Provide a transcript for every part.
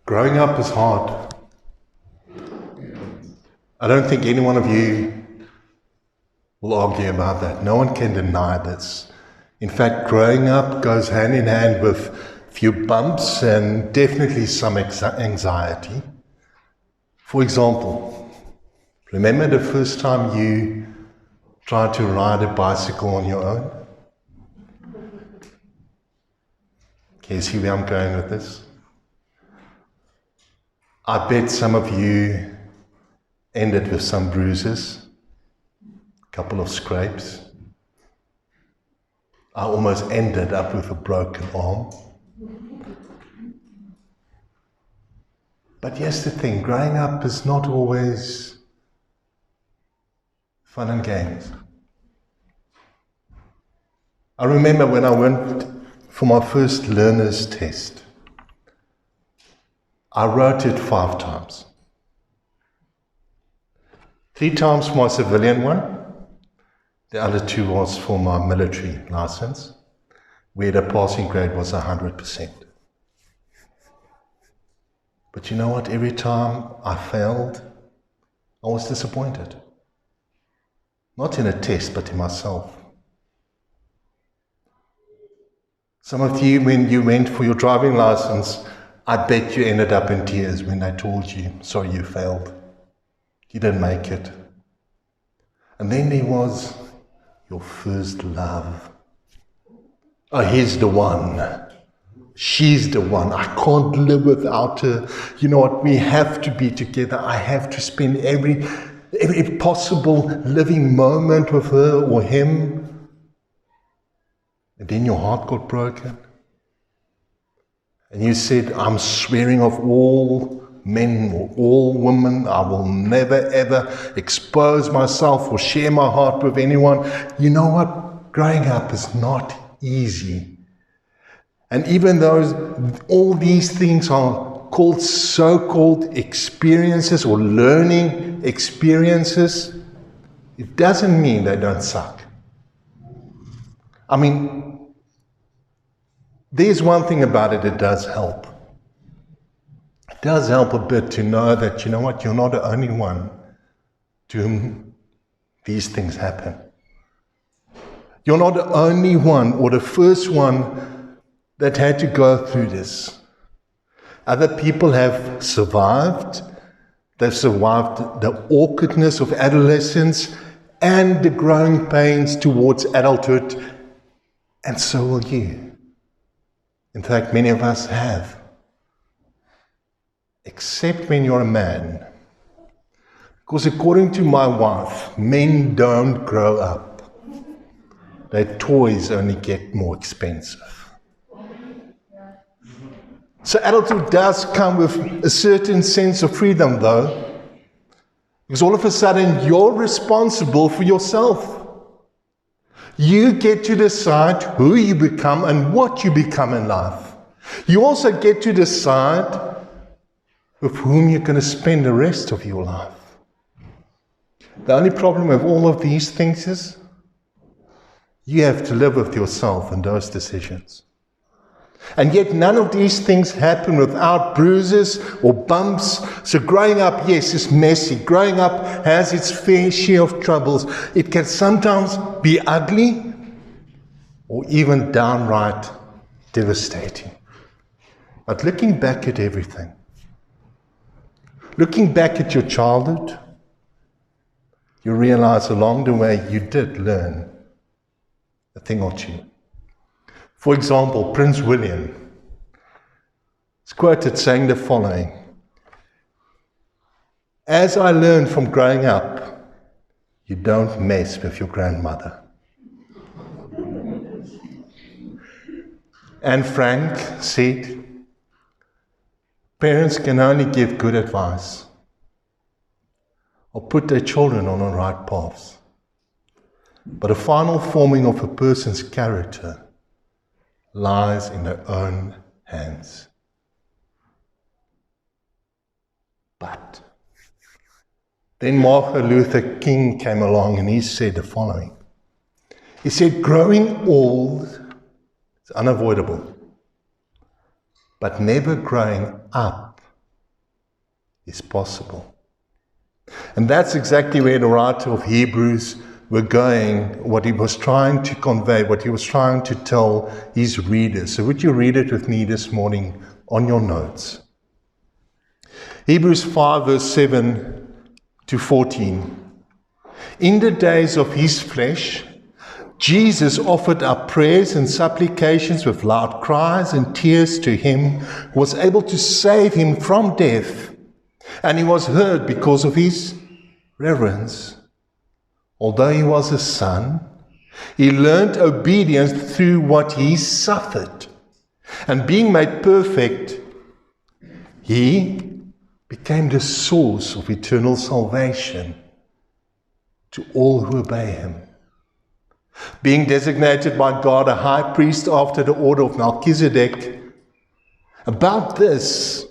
Growing up is hard. I don't think any one of you will argue about that. No one can deny this. In fact, growing up goes hand in hand with a few bumps and definitely some anxiety. For example, remember the first time you tried to ride a bicycle on your own? Can you see where I'm going with this? I bet some of you ended with some bruises, a couple of scrapes. I almost ended up with a broken arm. But here's the thing, growing up is not always fun and games. I remember when I went for my first learner's test, I wrote it 5 times. 3 times for my civilian one, the other 2 was for my military license, where the passing grade was 100%. But you know what? Every time I failed, I was disappointed. Not in a test, but in myself. Some of you, when you went for your driving license, I bet you ended up in tears when they told you, sorry, you failed. You didn't make it. And then there was your first love. Oh, he's the one. She's the one. I can't live without her. You know what? We have to be together. I have to spend every possible living moment with her or him. And then your heart got broken. And you said, I'm swearing off all men or all women. I will never ever expose myself or share my heart with anyone. You know what? Growing up is not easy. And even though all these things are called so-called experiences or learning experiences, it doesn't mean they don't suck. I mean, there's one thing about it, it does help. It does help a bit to know that, you know what, you're not the only one to whom these things happen. You're not the only one or the first one that had to go through this. Other people have survived. They've survived the awkwardness of adolescence and the growing pains towards adulthood, and so will you. In fact, many of us have. Except when you're a man. Because according to my wife, men don't grow up. Their toys only get more expensive. So adulthood does come with a certain sense of freedom, though. Because all of a sudden, you're responsible for yourself. You get to decide who you become and what you become in life. You also get to decide with whom you're going to spend the rest of your life. The only problem with all of these things is you have to live with yourself and those decisions. And yet none of these things happen without bruises or bumps. So growing up, yes, is messy. Growing up has its fair share of troubles. It can sometimes be ugly or even downright devastating. But looking back at everything, looking back at your childhood, you realize along the way you did learn a thing or two. For example, Prince William is quoted saying the following: "As I learned from growing up, you don't mess with your grandmother." Anne Frank said, "Parents can only give good advice or put their children on the right paths. But the final forming of a person's character lies in their own hands." But then Martin Luther King came along and he said the following. He said, "Growing old is unavoidable, but never growing up is possible. And that's exactly where the writer of Hebrews were going, what he was trying to convey, what he was trying to tell his readers. So would you read it with me this morning on your notes? Hebrews 5 verse 7 to 14. In the days of his flesh, Jesus offered up prayers and supplications with loud cries and tears to him who was able to save him from death. And he was heard because of his reverence. Although he was a son, he learned obedience through what he suffered. And being made perfect, he became the source of eternal salvation to all who obey him. Being designated by God a high priest after the order of Melchizedek, about this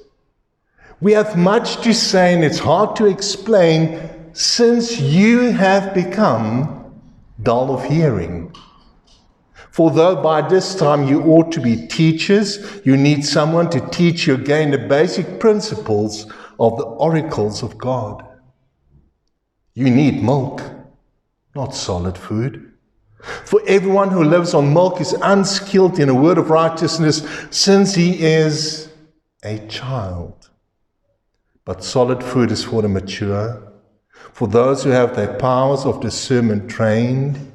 we have much to say, and it's hard to explain, since you have become dull of hearing. For though by this time you ought to be teachers, you need someone to teach you again the basic principles of the oracles of God. You need milk, not solid food. For everyone who lives on milk is unskilled in a word of righteousness, since he is a child. But solid food is for the mature, for those who have their powers of discernment trained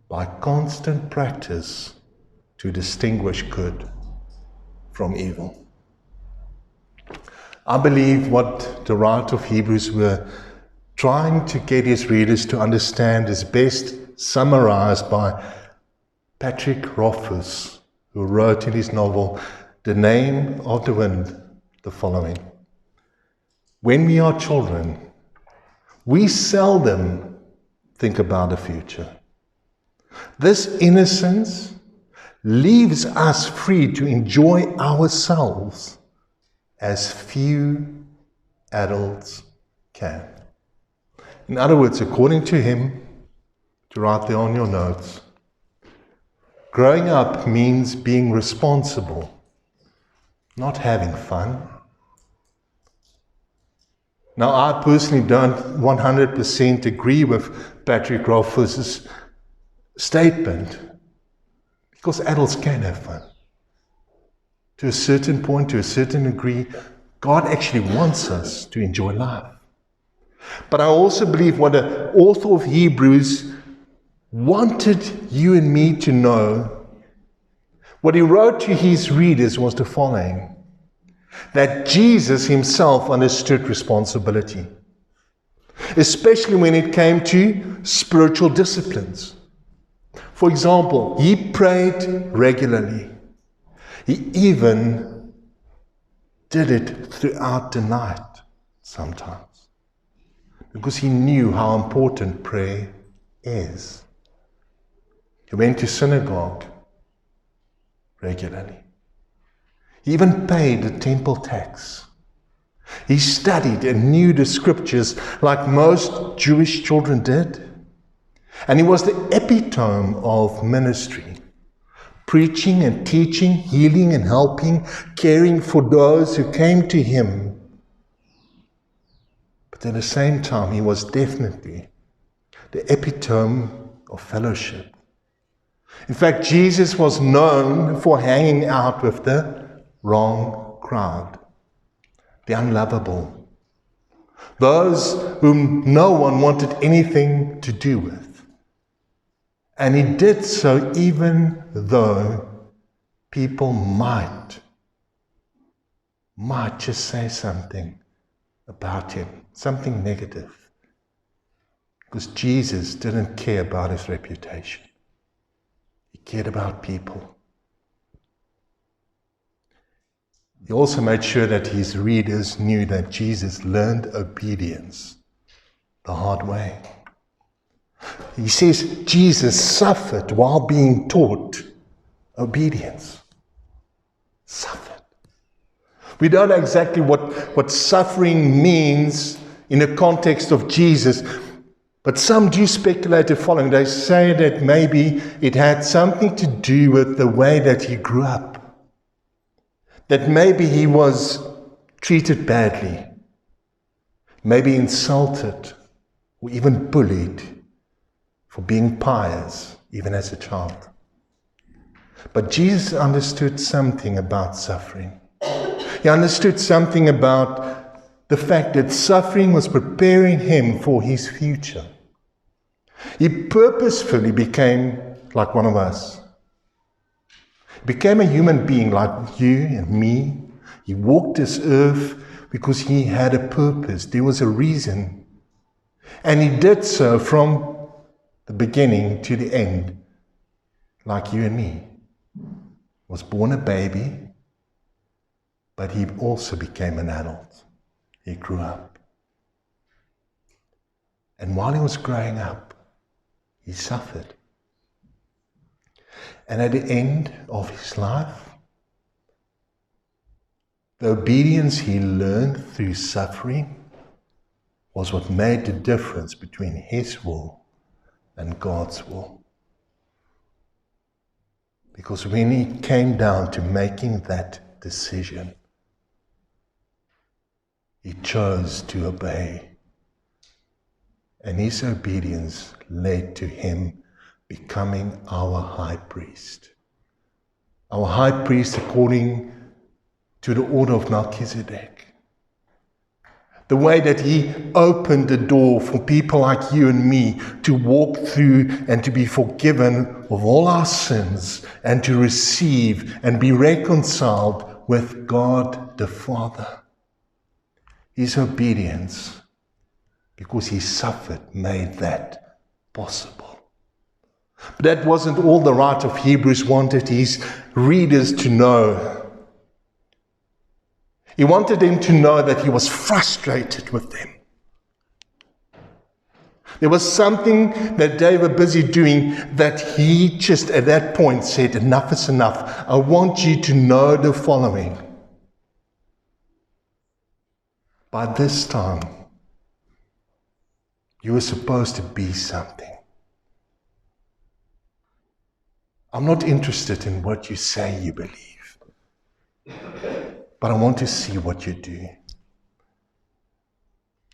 by constant practice to distinguish good from evil. I believe what the writer of Hebrews were trying to get his readers to understand is best summarized by Patrick Rothfuss, who wrote in his novel, The Name of the Wind, the following. When we are children, we seldom think about the future. This innocence leaves us free to enjoy ourselves as few adults can. In other words, according to him, to write there on your notes, growing up means being responsible, not having fun. Now, I personally don't 100% agree with Patrick Rothfuss's statement, because adults can have fun. To a certain point, to a certain degree, God actually wants us to enjoy life. But I also believe what the author of Hebrews wanted you and me to know, what he wrote to his readers was the following: that Jesus himself understood responsibility, especially when it came to spiritual disciplines. For example, he prayed regularly. He even did it throughout the night sometimes, because he knew how important prayer is. He went to synagogue regularly. He even paid the temple tax. He studied and knew the scriptures like most Jewish children did. And he was the epitome of ministry, preaching and teaching, healing and helping, caring for those who came to him. But at the same time, he was definitely the epitome of fellowship. In fact, Jesus was known for hanging out with the wrong crowd, the unlovable, those whom no one wanted anything to do with. And he did so even though people might just say something about him, something negative, because Jesus didn't care about his reputation. He cared about people. He also made sure that his readers knew that Jesus learned obedience the hard way. He says Jesus suffered while being taught obedience. Suffered. We don't know exactly what suffering means in the context of Jesus, but some do speculate the following. They say that maybe it had something to do with the way that he grew up. That maybe he was treated badly. maybe insulted or even bullied for being pious, even as a child. But Jesus understood something about suffering. He understood something about the fact that suffering was preparing him for his future. He purposefully became like one of us. He became a human being like you and me. He walked this earth because he had a purpose. There was a reason. And he did so from the beginning to the end, like you and me. Was born a baby, but he also became an adult. He grew up. And while he was growing up, he suffered. And at the end of his life, the obedience he learned through suffering was what made the difference between his will and God's will. Because when he came down to making that decision, he chose to obey. And his obedience led to him becoming our high priest. Our high priest according to the order of Melchizedek. The way that he opened the door for people like you and me to walk through and to be forgiven of all our sins and to receive and be reconciled with God the Father. His obedience, because he suffered, made that possible. But that wasn't all the writer of Hebrews wanted his readers to know. He wanted them to know that he was frustrated with them. There was something that they were busy doing that he just at that point said, enough is enough. I want you to know the following. By this time, you were supposed to be something. I'm not interested in what you say you believe, but I want to see what you do.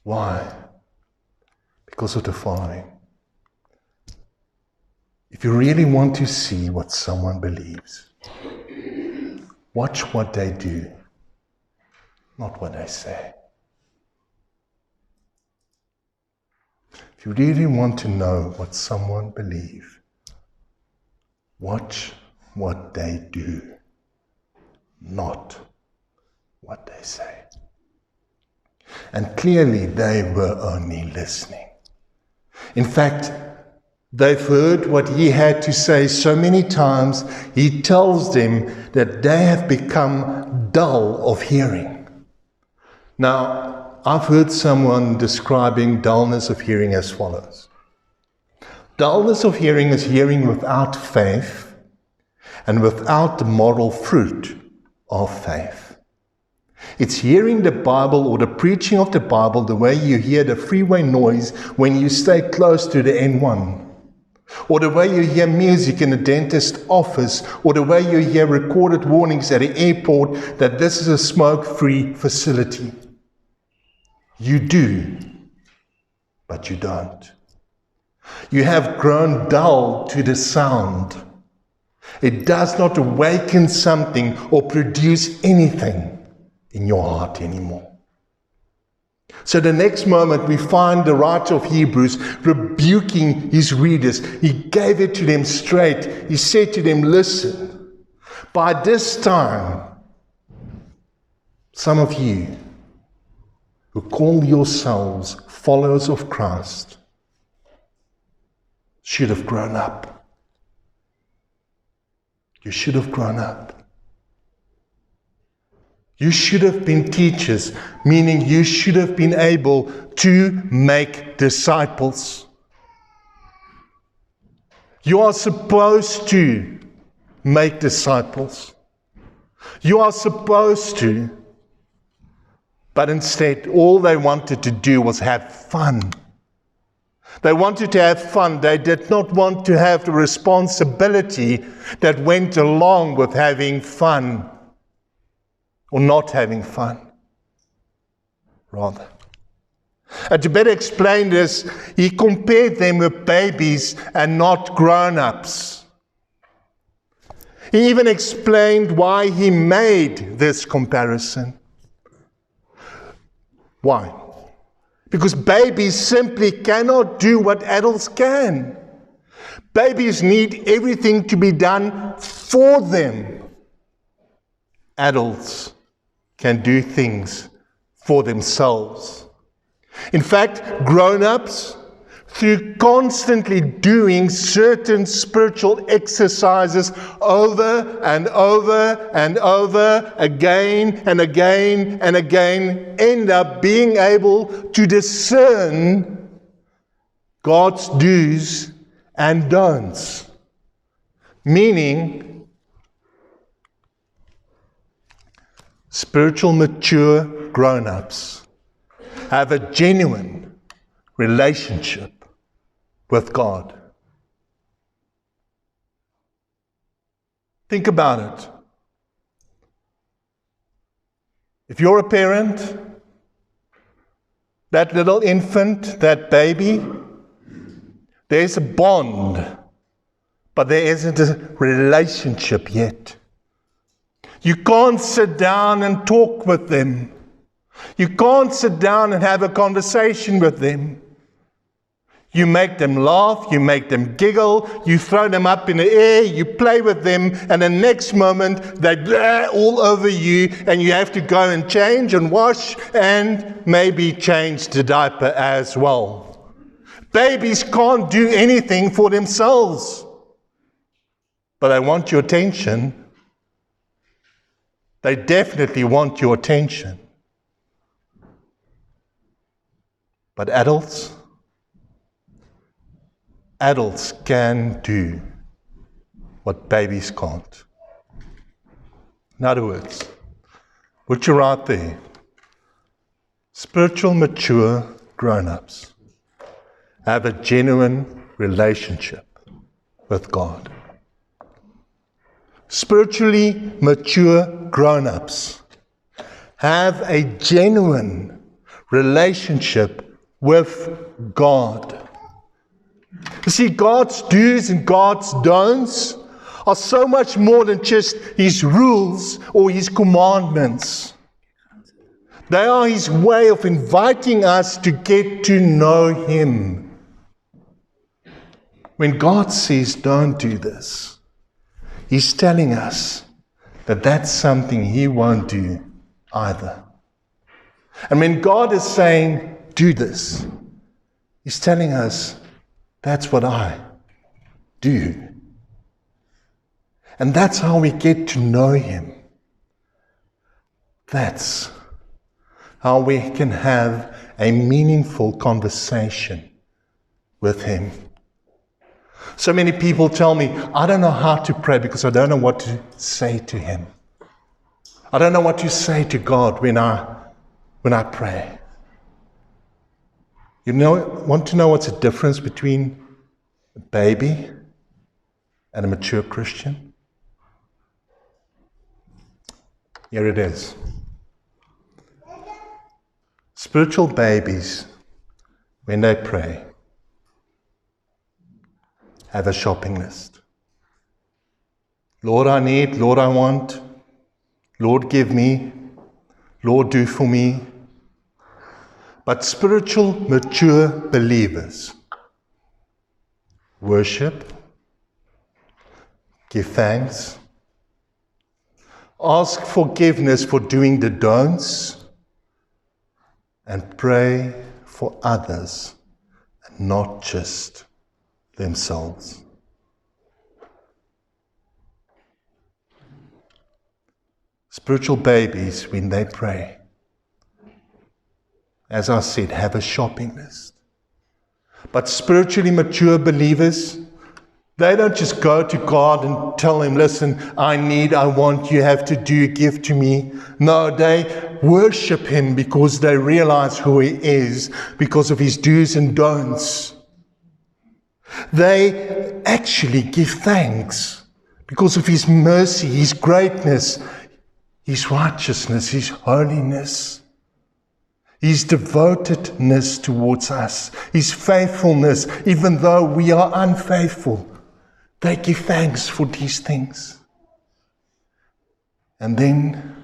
Why? Because of the following. If you really want to see what someone believes, watch what they do, not what they say. If you really want to know what someone believes, watch what they do, not what they say. And clearly they were only listening. In fact, they've heard what he had to say so many times, he tells them that they have become dull of hearing. Now, I've heard someone describing dullness of hearing as follows. Dullness of hearing is hearing without faith and without the moral fruit of faith. It's hearing the Bible or the preaching of the Bible the way you hear the freeway noise when you stay close to the N1. Or the way you hear music in the dentist's office, or the way you hear recorded warnings at the airport that this is a smoke-free facility. You do, but you don't. You have grown dull to the sound. It does not awaken something or produce anything in your heart anymore. So the next moment we find the writer of Hebrews rebuking his readers. He gave it to them straight. He said to them, listen, by this time, some of you who call yourselves followers of Christ should have grown up. You should have grown up. You should have been teachers, meaning you should have been able to make disciples. You are supposed to make disciples. You are supposed to. But instead, all they wanted to do was have fun. They wanted to have fun. They did not want to have the responsibility that went along with having fun or not having fun, rather. And to better explain this, he compared them with babies and not grown-ups. He even explained why he made this comparison. Why? Because babies simply cannot do what adults can. Babies need everything to be done for them. Adults can do things for themselves. In fact, grown-ups, through constantly doing certain spiritual exercises over and over and over, again and again and again, end up being able to discern God's do's and don'ts. Meaning, spiritual mature grown-ups have a genuine relationship with God. Think about it. If you're a parent, that little infant, that baby, there's a bond, but there isn't a relationship yet. You can't sit down and talk with them. You can't sit down and have a conversation with them. You make them laugh, you make them giggle, you throw them up in the air, you play with them, and the next moment they blah all over you, and you have to go and change and wash and maybe change the diaper as well. Babies can't do anything for themselves, but they want your attention. They definitely want your attention. But adults can do what babies can't. In other words, what you write there, spiritual mature grown-ups have a genuine relationship with God. Spiritually mature grown-ups have a genuine relationship with God. You see, God's do's and God's don'ts are so much more than just His rules or His commandments. They are His way of inviting us to get to know Him. When God says, don't do this, He's telling us that that's something He won't do either. And when God is saying, do this, He's telling us, that's what I do. And that's how we get to know Him. That's how we can have a meaningful conversation with Him. So many people tell me, I don't know how to pray because I don't know what to say to Him. I don't know what to say to God when I pray. Want to know what's the difference between a baby and a mature Christian? Here it is. Spiritual babies, when they pray, have a shopping list. Lord, I need. Lord, I want. Lord, give me. Lord, do for me. But spiritual, mature believers worship, give thanks, ask forgiveness for doing the don'ts, and pray for others and not just themselves. Spiritual babies, when they pray, as I said, have a shopping list. But spiritually mature believers, they don't just go to God and tell Him, listen, I need, I want, you have to do, give to me. No, they worship Him because they realize who He is, because of His do's and don'ts. They actually give thanks because of His mercy, His greatness, His righteousness, His holiness. His devotedness towards us, His faithfulness, even though we are unfaithful. They give thanks for these things. And then,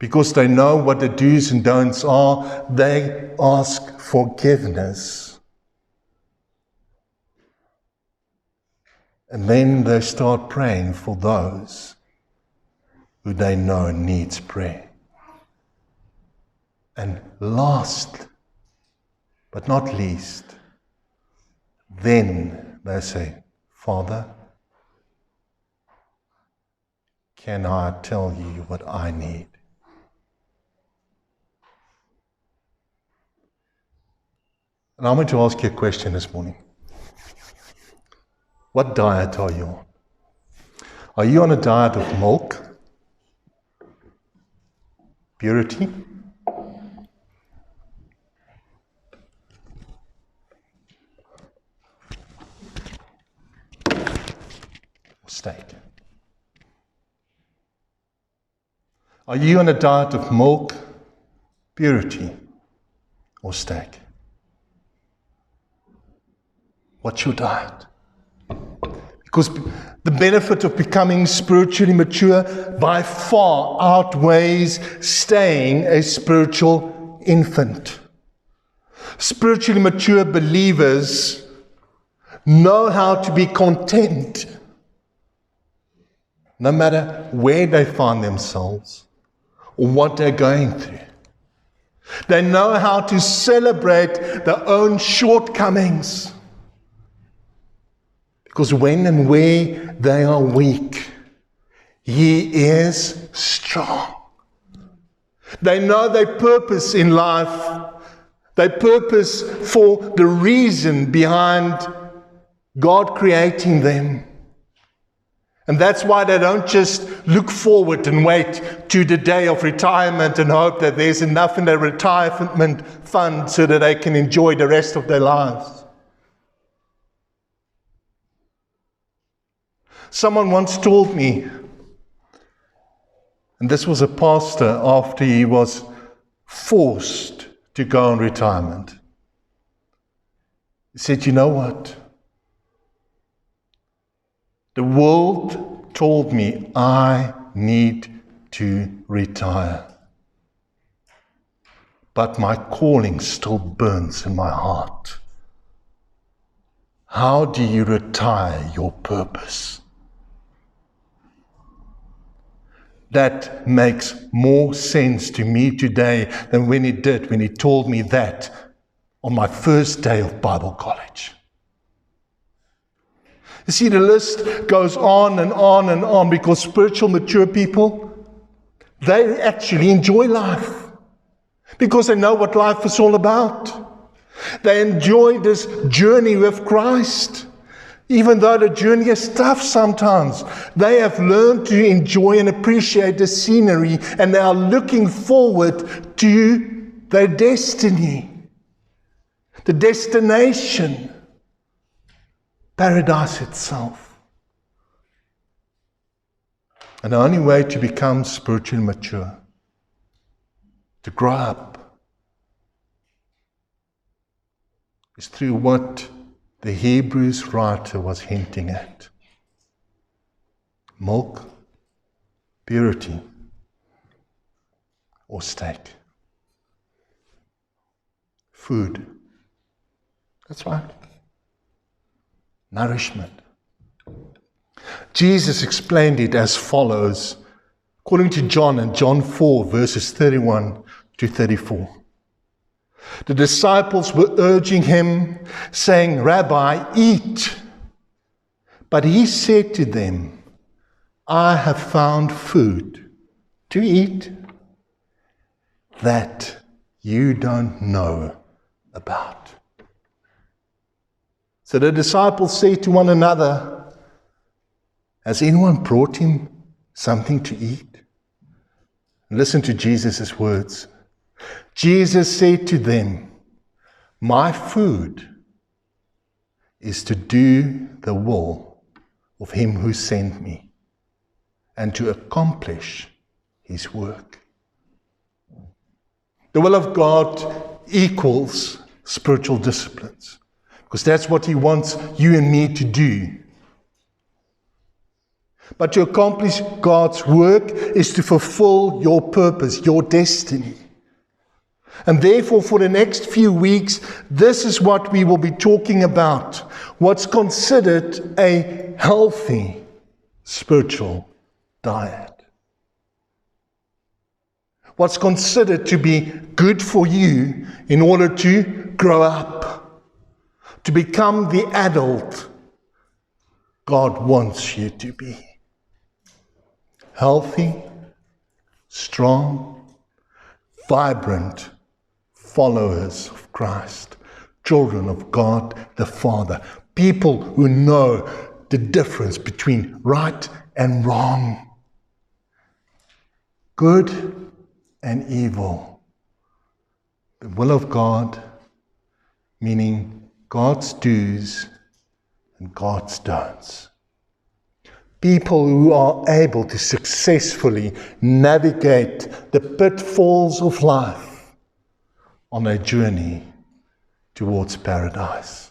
because they know what the do's and don'ts are, they ask forgiveness. And then they start praying for those who they know needs prayer. And last, but not least, then they say, Father, can I tell you what I need? And I'm going to ask you a question this morning. What diet are you on? Are you on a diet of milk, purity, or steak? Are you on a diet of milk, purity, or steak? What's your diet? Because the benefit of becoming spiritually mature by far outweighs staying a spiritual infant. Spiritually mature believers know how to be content no matter where they find themselves or what they're going through. They know how to celebrate their own shortcomings. Because when and where they are weak, He is strong. They know their purpose in life, their purpose for the reason behind God creating them. And that's why they don't just look forward and wait to the day of retirement and hope that there's enough in their retirement fund so that they can enjoy the rest of their lives. Someone once told me, and this was a pastor after he was forced to go on retirement. He said, you know what? The world told me I need to retire. But my calling still burns in my heart. How do you retire your purpose? That makes more sense to me today than when it did when he told me that on my first day of Bible college. You see, the list goes on and on and on because spiritual mature people, they actually enjoy life because they know what life is all about. They enjoy this journey with Christ. Even though the journey is tough sometimes, they have learned to enjoy and appreciate the scenery, and they are looking forward to their destiny, the destination, paradise itself. And the only way to become spiritually mature, to grow up, is through what the Hebrews writer was hinting at. Milk, purity, or steak. Food. That's right. Nourishment. Jesus explained it as follows, according to John in John 4, verses 31 to 34. The disciples were urging him, saying, Rabbi, eat. But he said to them, I have found food to eat that you don't know about. So the disciples say to one another, has anyone brought him something to eat? Listen to Jesus' words. Jesus said to them, my food is to do the will of him who sent me and to accomplish his work. The will of God equals spiritual disciplines, because that's what He wants you and me to do. But to accomplish God's work is to fulfill your purpose, your destiny. And therefore, for the next few weeks, this is what we will be talking about. What's considered a healthy spiritual diet. What's considered to be good for you in order to grow up, to become the adult God wants you to be. Healthy, strong, vibrant followers of Christ, children of God the Father, people who know the difference between right and wrong, good and evil. The will of God, meaning God's do's and God's don'ts. People who are able to successfully navigate the pitfalls of life on a journey towards paradise.